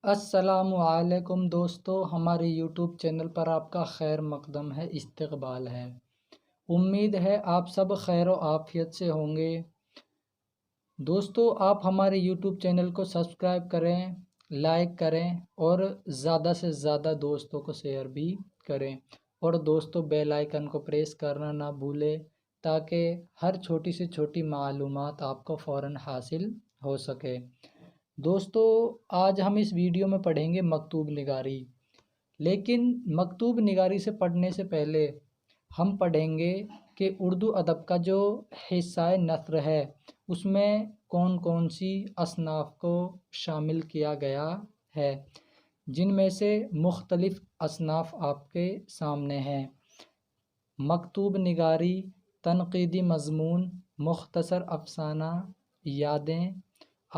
السلام علیکم دوستو، ہمارے یوٹیوب چینل پر آپ کا خیر مقدم ہے، استقبال ہے۔ امید ہے آپ سب خیر و عافیت سے ہوں گے۔ دوستو، آپ ہمارے یوٹیوب چینل کو سبسکرائب کریں، لائک کریں اور زیادہ سے زیادہ دوستوں کو شیئر بھی کریں، اور دوستو بیل آئیکن کو پریس کرنا نہ بھولیں تاکہ ہر چھوٹی سے چھوٹی معلومات آپ کو فوراً حاصل ہو سکے۔ دوستو، آج ہم اس ویڈیو میں پڑھیں گے مکتوب نگاری، لیکن مکتوب نگاری سے پڑھنے سے پہلے ہم پڑھیں گے کہ اردو ادب کا جو حصہ نثر ہے اس میں کون کون سی اصناف کو شامل کیا گیا ہے، جن میں سے مختلف اصناف آپ کے سامنے ہیں: مکتوب نگاری، تنقیدی مضمون، مختصر افسانہ، یادیں،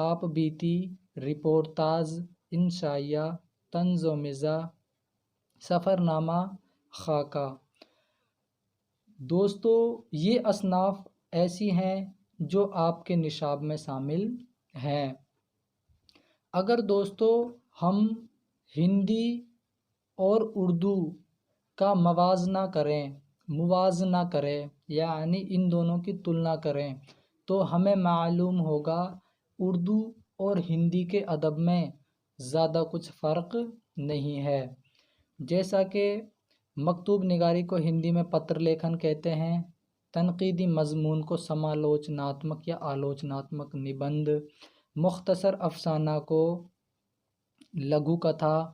آپ بیتی، رپورتاژ، انشائیہ، طنز و مزاح، سفر نامہ، خاکہ۔ دوستو، یہ اصناف ایسی ہیں جو آپ کے نصاب میں شامل ہیں۔ اگر دوستو ہم ہندی اور اردو کا موازنہ کریں یعنی ان دونوں کی تلنا کریں تو ہمیں معلوم ہوگا اردو اور ہندی کے ادب میں زیادہ کچھ فرق نہیں ہے۔ جیسا کہ مکتوب نگاری کو ہندی میں پتر لیکھن کہتے ہیں، تنقیدی مضمون کو سمالوچناتمک یا آلوچناتمک نبند، مختصر افسانہ کو لگھو کتھا،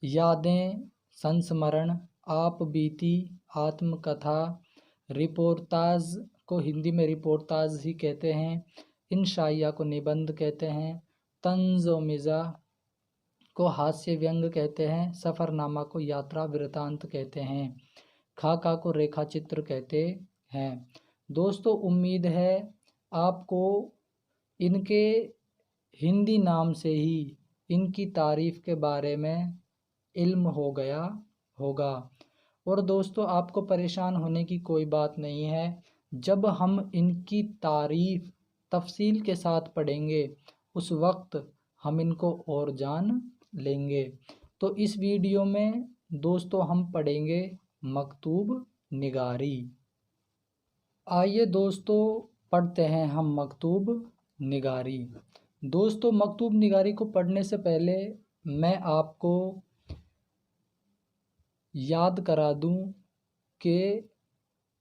یادیں سنسمرن، آپ بیتی آتم کتھا، رپورتاژ کو ہندی میں رپورتاژ ہی کہتے ہیں، انشائیہ کو نبند کہتے ہیں، طنز و مزاح کو ہاسیہ ویانگ کہتے ہیں، سفر نامہ کو یاترا ورتانت کہتے ہیں، خاکہ کو ریکھا چتر کہتے ہیں۔ دوستو، امید ہے آپ کو ان کے ہندی نام سے ہی ان کی تعریف کے بارے میں علم ہو گیا ہوگا، اور دوستو آپ کو پریشان ہونے کی کوئی بات نہیں ہے۔ جب ہم ان کی تعریف تفصیل کے ساتھ پڑھیں گے اس وقت ہم ان کو اور جان لیں گے۔ تو اس ویڈیو میں دوستو ہم پڑھیں گے مکتوب نگاری۔ آئیے دوستو پڑھتے ہیں ہم مکتوب نگاری۔ دوستو، مکتوب نگاری کو پڑھنے سے پہلے میں آپ کو یاد کرا دوں کہ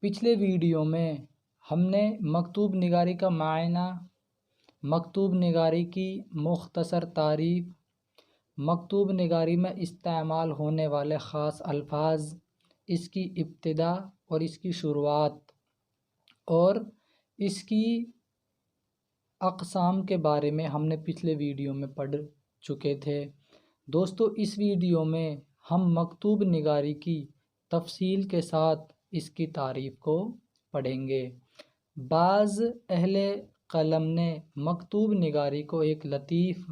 پچھلے ویڈیو میں ہم نے مکتوب نگاری کا معنی، مکتوب نگاری کی مختصر تعریف، مکتوب نگاری میں استعمال ہونے والے خاص الفاظ، اس کی ابتدا اور اس کی شروعات اور اس کی اقسام کے بارے میں ہم نے پچھلے ویڈیو میں پڑھ چکے تھے۔ دوستو، اس ویڈیو میں ہم مکتوب نگاری کی تفصیل کے ساتھ اس کی تعریف کو پڑھیں گے۔ بعض اہل قلم نے مکتوب نگاری کو ایک لطیف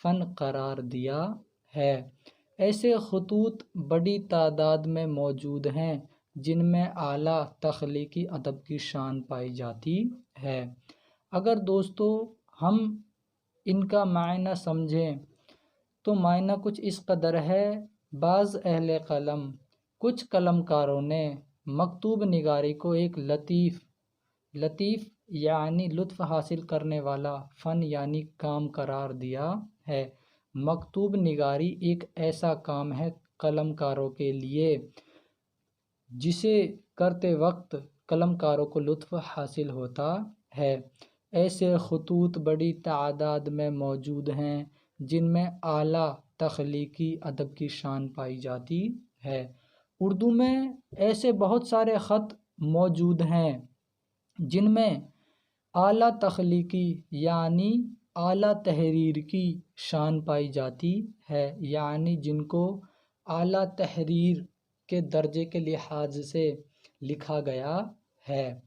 فن قرار دیا ہے۔ ایسے خطوط بڑی تعداد میں موجود ہیں جن میں اعلیٰ تخلیقی ادب کی شان پائی جاتی ہے۔ اگر دوستو ہم ان کا معنی سمجھیں تو معنی کچھ اس قدر ہے: بعض اہل قلم، کچھ قلم کاروں نے مکتوب نگاری کو ایک لطیف یعنی لطف حاصل کرنے والا فن یعنی کام قرار دیا ہے۔ مکتوب نگاری ایک ایسا کام ہے قلم کاروں کے لیے جسے کرتے وقت قلم کاروں کو لطف حاصل ہوتا ہے۔ ایسے خطوط بڑی تعداد میں موجود ہیں جن میں اعلیٰ تخلیقی ادب کی شان پائی جاتی ہے۔ اردو میں ایسے بہت سارے خط موجود ہیں جن میں اعلیٰ تخلیقی یعنی اعلیٰ تحریر کی شان پائی جاتی ہے، یعنی جن کو اعلیٰ تحریر کے درجے کے لحاظ سے لکھا گیا ہے۔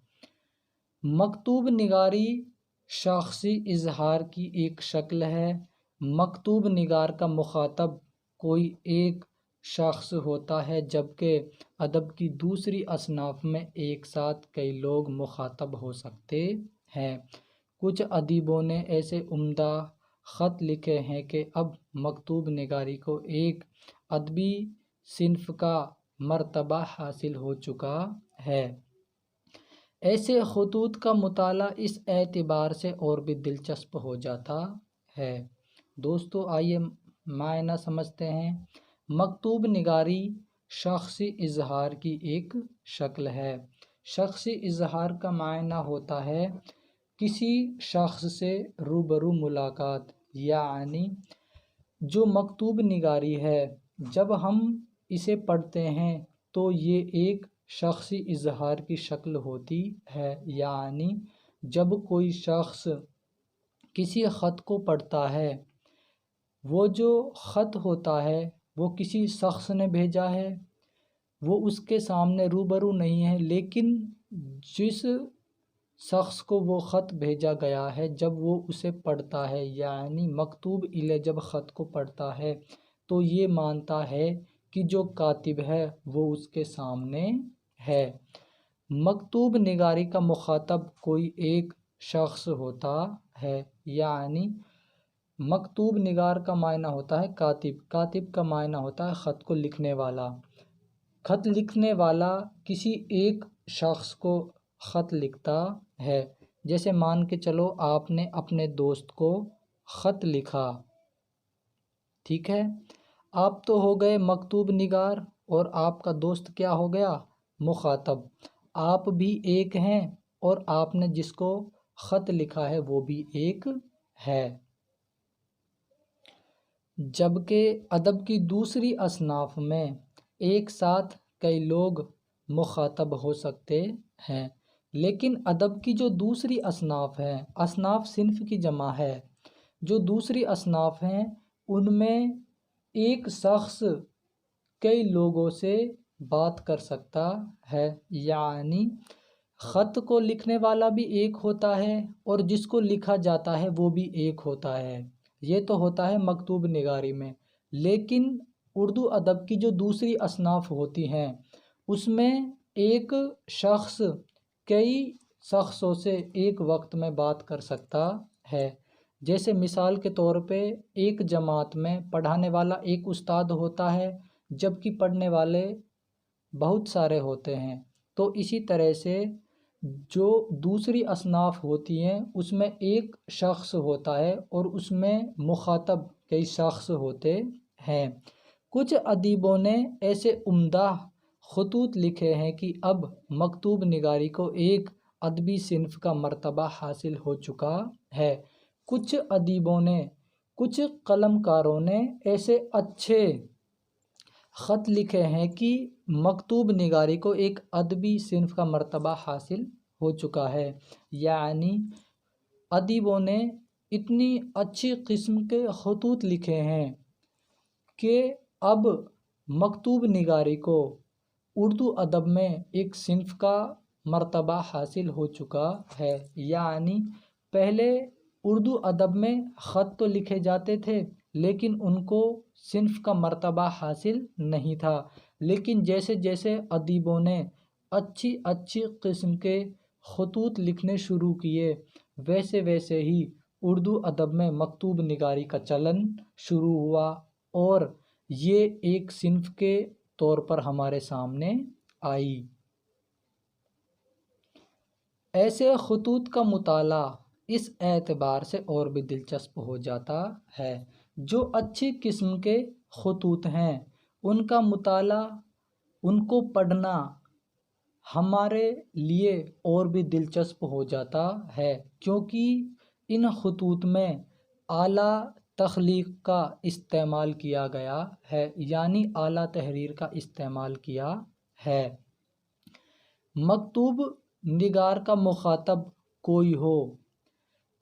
مکتوب نگاری شخصی اظہار کی ایک شکل ہے۔ مکتوب نگار کا مخاطب کوئی ایک شخص ہوتا ہے، جبکہ ادب کی دوسری اصناف میں ایک ساتھ کئی لوگ مخاطب ہو سکتے ہیں۔ کچھ ادیبوں نے ایسے عمدہ خط لکھے ہیں کہ اب مکتوب نگاری کو ایک ادبی صنف کا مرتبہ حاصل ہو چکا ہے۔ ایسے خطوط کا مطالعہ اس اعتبار سے اور بھی دلچسپ ہو جاتا ہے۔ دوستو آئیے معنی سمجھتے ہیں۔ مکتوب نگاری شخصی اظہار کی ایک شکل ہے۔ شخصی اظہار کا معنی ہوتا ہے کسی شخص سے روبرو ملاقات، یعنی جو مکتوب نگاری ہے جب ہم اسے پڑھتے ہیں تو یہ ایک شخصی اظہار کی شکل ہوتی ہے، یعنی جب کوئی شخص کسی خط کو پڑھتا ہے، وہ جو خط ہوتا ہے وہ کسی شخص نے بھیجا ہے، وہ اس کے سامنے روبرو نہیں ہے، لیکن جس شخص کو وہ خط بھیجا گیا ہے جب وہ اسے پڑھتا ہے، یعنی مکتوب الیہ جب خط کو پڑھتا ہے تو یہ مانتا ہے کہ جو کاتب ہے وہ اس کے سامنے ہے۔ مکتوب نگاری کا مخاطب کوئی ایک شخص ہوتا ہے، یعنی مکتوب نگار کا معنی ہوتا ہے کاتب، کاتب کا معنی ہوتا ہے خط کو لکھنے والا۔ خط لکھنے والا کسی ایک شخص کو خط لکھتا ہے۔ جیسے مان کے چلو آپ نے اپنے دوست کو خط لکھا، ٹھیک ہے، آپ تو ہو گئے مکتوب نگار اور آپ کا دوست کیا ہو گیا؟ مخاطب۔ آپ بھی ایک ہیں اور آپ نے جس کو خط لکھا ہے وہ بھی ایک ہے۔ جبکہ ادب کی دوسری اصناف میں ایک ساتھ کئی لوگ مخاطب ہو سکتے ہیں، لیکن ادب کی جو دوسری اصناف ہیں، اصناف صنف کی جمع ہے، جو دوسری اصناف ہیں ان میں ایک شخص کئی لوگوں سے بات کر سکتا ہے، یعنی خط کو لکھنے والا بھی ایک ہوتا ہے اور جس کو لکھا جاتا ہے وہ بھی ایک ہوتا ہے۔ یہ تو ہوتا ہے مکتوب نگاری میں، لیکن اردو ادب کی جو دوسری اصناف ہوتی ہیں اس میں ایک شخص کئی شخصوں سے ایک وقت میں بات کر سکتا ہے۔ جیسے مثال کے طور پہ ایک جماعت میں پڑھانے والا ایک استاد ہوتا ہے جبکہ پڑھنے والے بہت سارے ہوتے ہیں، تو اسی طرح سے جو دوسری اصناف ہوتی ہیں اس میں ایک شخص ہوتا ہے اور اس میں مخاطب کئی شخص ہوتے ہیں۔ کچھ ادیبوں نے ایسے عمدہ خطوط لکھے ہیں کہ اب مکتوب نگاری کو ایک ادبی صنف کا مرتبہ حاصل ہو چکا ہے۔ کچھ ادیبوں نے، کچھ قلم کاروں نے ایسے اچھے خط لکھے ہیں کہ مکتوب نگاری کو ایک ادبی صنف کا مرتبہ حاصل ہو چکا ہے، یعنی ادیبوں نے اتنی اچھی قسم کے خطوط لکھے ہیں کہ اب مکتوب نگاری کو اردو ادب میں ایک صنف کا مرتبہ حاصل ہو چکا ہے۔ یعنی پہلے اردو ادب میں خط تو لکھے جاتے تھے لیکن ان کو صنف کا مرتبہ حاصل نہیں تھا، لیکن جیسے جیسے ادیبوں نے اچھی اچھی قسم کے خطوط لکھنے شروع کیے ویسے ویسے ہی اردو ادب میں مکتوب نگاری کا چلن شروع ہوا اور یہ ایک صنف کے طور پر ہمارے سامنے آئی۔ ایسے خطوط کا مطالعہ اس اعتبار سے اور بھی دلچسپ ہو جاتا ہے، جو اچھی قسم کے خطوط ہیں ان کا مطالعہ، ان کو پڑھنا ہمارے لیے اور بھی دلچسپ ہو جاتا ہے، کیونکہ ان خطوط میں اعلیٰ تخلیق کا استعمال کیا گیا ہے، یعنی اعلیٰ تحریر کا استعمال کیا ہے۔ مکتوب نگار کا مخاطب کوئی ہو،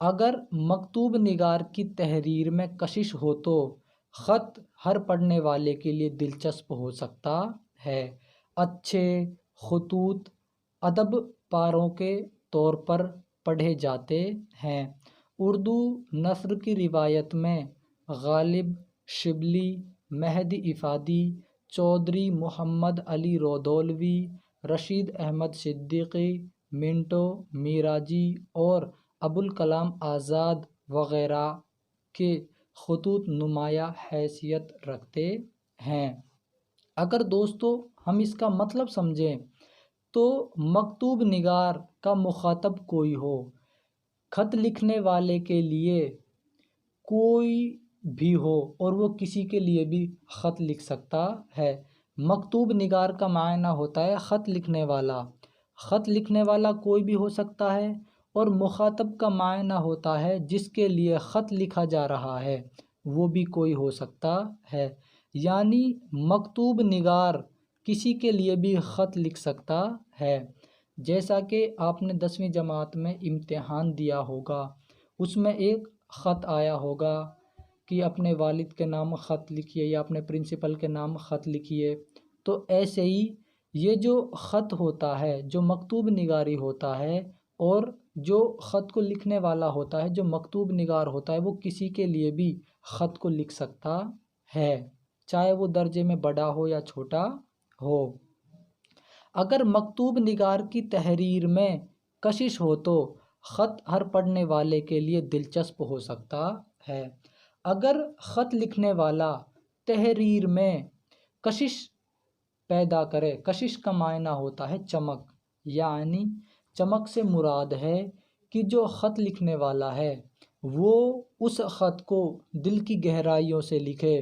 اگر مکتوب نگار کی تحریر میں کشش ہو تو خط ہر پڑھنے والے کے لیے دلچسپ ہو سکتا ہے۔ اچھے خطوط ادب پاروں کے طور پر پڑھے جاتے ہیں۔ اردو نثر کی روایت میں غالب، شبلی، مہدی افادی، چودھری محمد علی رودولوی، رشید احمد صدیقی، منٹو میراجی اور ابوالکلام آزاد وغیرہ کے خطوط نمایاں حیثیت رکھتے ہیں۔ اگر دوستو ہم اس کا مطلب سمجھیں تو مکتوب نگار کا مخاطب کوئی ہو، خط لکھنے والے کے لیے کوئی بھی ہو اور وہ کسی کے لیے بھی خط لکھ سکتا ہے۔ مکتوب نگار کا معنی ہوتا ہے خط لکھنے والا۔ خط لکھنے والا کوئی بھی ہو سکتا ہے، اور مخاطب کا معنی ہوتا ہے جس کے لیے خط لکھا جا رہا ہے، وہ بھی کوئی ہو سکتا ہے۔ یعنی مکتوب نگار کسی کے لیے بھی خط لکھ سکتا ہے۔ جیسا کہ آپ نے 10ویں جماعت میں امتحان دیا ہوگا، اس میں ایک خط آیا ہوگا کہ اپنے والد کے نام خط لکھیے یا اپنے پرنسپل کے نام خط لکھیے۔ تو ایسے ہی یہ جو خط ہوتا ہے جو مکتوب نگاری ہوتا ہے، اور جو خط کو لکھنے والا ہوتا ہے جو مکتوب نگار ہوتا ہے، وہ کسی کے لیے بھی خط کو لکھ سکتا ہے، چاہے وہ درجے میں بڑا ہو یا چھوٹا ہو۔ اگر مکتوب نگار کی تحریر میں کشش ہو تو خط ہر پڑھنے والے کے لیے دلچسپ ہو سکتا ہے۔ اگر خط لکھنے والا تحریر میں کشش پیدا کرے، کشش کا معنی ہوتا ہے چمک، یعنی چمک سے مراد ہے کہ جو خط لکھنے والا ہے وہ اس خط کو دل کی گہرائیوں سے لکھے،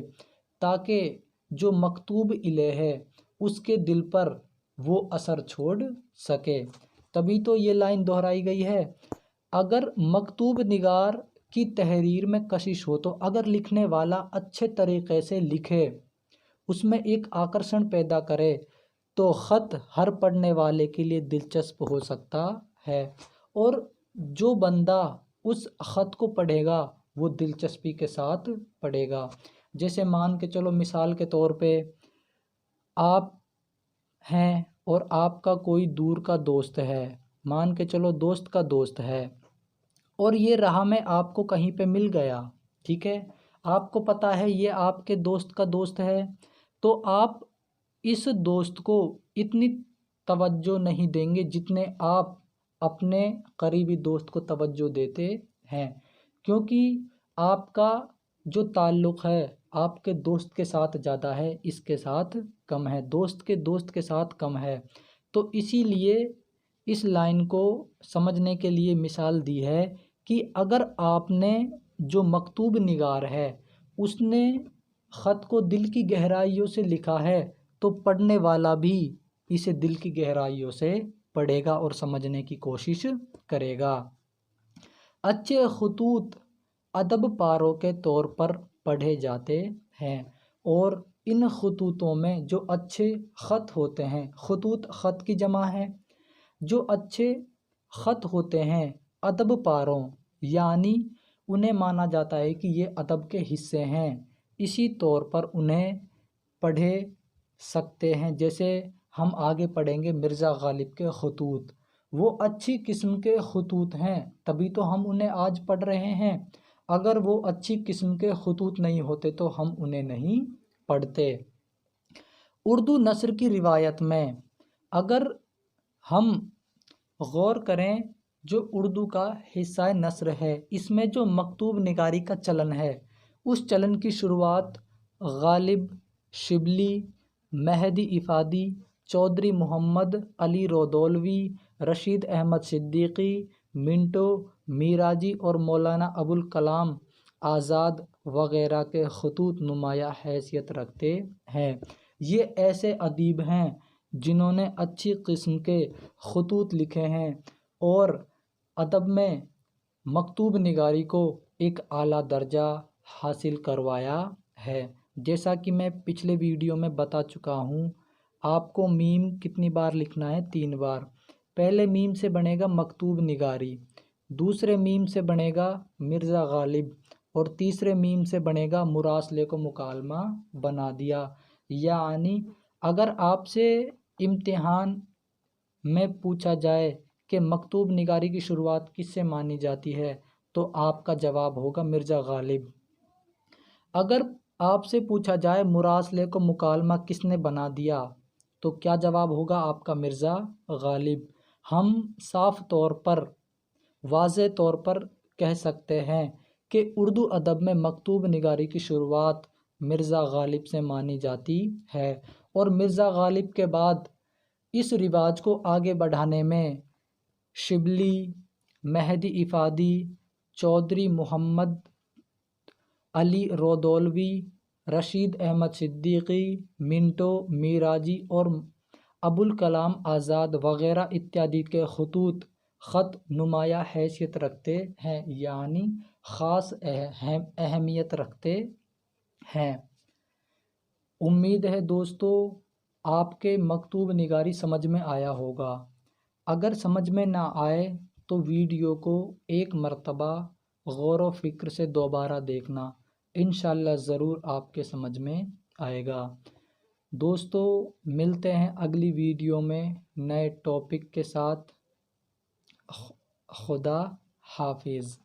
تاکہ جو مکتوب الیہ ہے اس کے دل پر وہ اثر چھوڑ سکے۔ تبھی تو یہ لائن دہرائی گئی ہے، اگر مکتوب نگار کی تحریر میں کشش ہو تو اگر لکھنے والا اچھے طریقے سے لکھے، اس میں ایک آکرشن پیدا کرے، تو خط ہر پڑھنے والے کے لیے دلچسپ ہو سکتا ہے، اور جو بندہ اس خط کو پڑھے گا وہ دلچسپی کے ساتھ پڑھے گا۔ جیسے مان کے چلو، مثال کے طور پہ آپ ہیں اور آپ کا کوئی دور کا دوست ہے، مان کے چلو دوست کا دوست ہے، اور یہ راہ میں آپ کو کہیں پہ مل گیا، ٹھیک ہے، آپ کو پتہ ہے یہ آپ کے دوست کا دوست ہے، تو آپ اس دوست کو اتنی توجہ نہیں دیں گے جتنے آپ اپنے قریبی دوست کو توجہ دیتے ہیں، کیونکہ آپ کا جو تعلق ہے آپ کے دوست کے ساتھ زیادہ ہے، اس کے ساتھ کم ہے، دوست کے ساتھ کم ہے۔ تو اسی لیے اس لائن کو سمجھنے کے لیے مثال دی ہے کہ اگر آپ نے جو مکتوب نگار ہے اس نے خط کو دل کی گہرائیوں سے لکھا ہے، تو پڑھنے والا بھی اسے دل کی گہرائیوں سے پڑھے گا اور سمجھنے کی کوشش کرے گا۔ اچھے خطوط ادب پاروں کے طور پر پڑھے جاتے ہیں، اور ان خطوطوں میں جو اچھے خط ہوتے ہیں، خطوط خط کی جمع ہے، جو اچھے خط ہوتے ہیں ادب پاروں، یعنی انہیں مانا جاتا ہے کہ یہ ادب کے حصے ہیں، اسی طور پر انہیں پڑھے سکتے ہیں۔ جیسے ہم آگے پڑھیں گے مرزا غالب کے خطوط، وہ اچھی قسم کے خطوط ہیں، تبھی تو ہم انہیں آج پڑھ رہے ہیں۔ اگر وہ اچھی قسم کے خطوط نہیں ہوتے تو ہم انہیں نہیں پڑھتے۔ اردو نثر کی روایت میں اگر ہم غور کریں، جو اردو کا حصہ نثر ہے، اس میں جو مکتوب نگاری کا چلن ہے، اس چلن کی شروعات غالب، شبلی، مہدی افادی، چودھری محمد علی رودولوی، رشید احمد صدیقی، منٹو، میراجی اور مولانا ابوالکلام آزاد وغیرہ کے خطوط نمایاں حیثیت رکھتے ہیں۔ یہ ایسے ادیب ہیں جنہوں نے اچھی قسم کے خطوط لکھے ہیں اور ادب میں مکتوب نگاری کو ایک اعلیٰ درجہ حاصل کروایا ہے۔ جیسا کہ میں پچھلے ویڈیو میں بتا چکا ہوں، آپ کو میم کتنی بار لکھنا ہے؟ 3 بار۔ پہلے میم سے بنے گا مکتوب نگاری، دوسرے میم سے بنے گا مرزا غالب، اور تیسرے میم سے بنے گا مراسلے کو مکالمہ بنا دیا۔ یعنی اگر آپ سے امتحان میں پوچھا جائے کہ مکتوب نگاری کی شروعات کس سے مانی جاتی ہے، تو آپ کا جواب ہوگا مرزا غالب۔ اگر آپ سے پوچھا جائے مراسلے کو مکالمہ کس نے بنا دیا، تو کیا جواب ہوگا آپ کا؟ مرزا غالب۔ ہم صاف طور پر، واضح طور پر کہہ سکتے ہیں کہ اردو ادب میں مکتوب نگاری کی شروعات مرزا غالب سے مانی جاتی ہے، اور مرزا غالب کے بعد اس رواج کو آگے بڑھانے میں شبلی، مہدی افادی، چودھری محمد علی رودولوی، رشید احمد صدیقی، منٹو میراجی اور ابوالکلام آزاد وغیرہ اتیادی کے خط نمایاں حیثیت رکھتے ہیں، یعنی خاص اہمیت رکھتے ہیں۔ امید ہے دوستو آپ کے مکتوب نگاری سمجھ میں آیا ہوگا۔ اگر سمجھ میں نہ آئے تو ویڈیو کو ایک مرتبہ غور و فکر سے دوبارہ دیکھنا، انشاءاللہ ضرور آپ کے سمجھ میں آئے گا۔ دوستو ملتے ہیں اگلی ویڈیو میں نئے ٹاپک کے ساتھ۔ خدا حافظ۔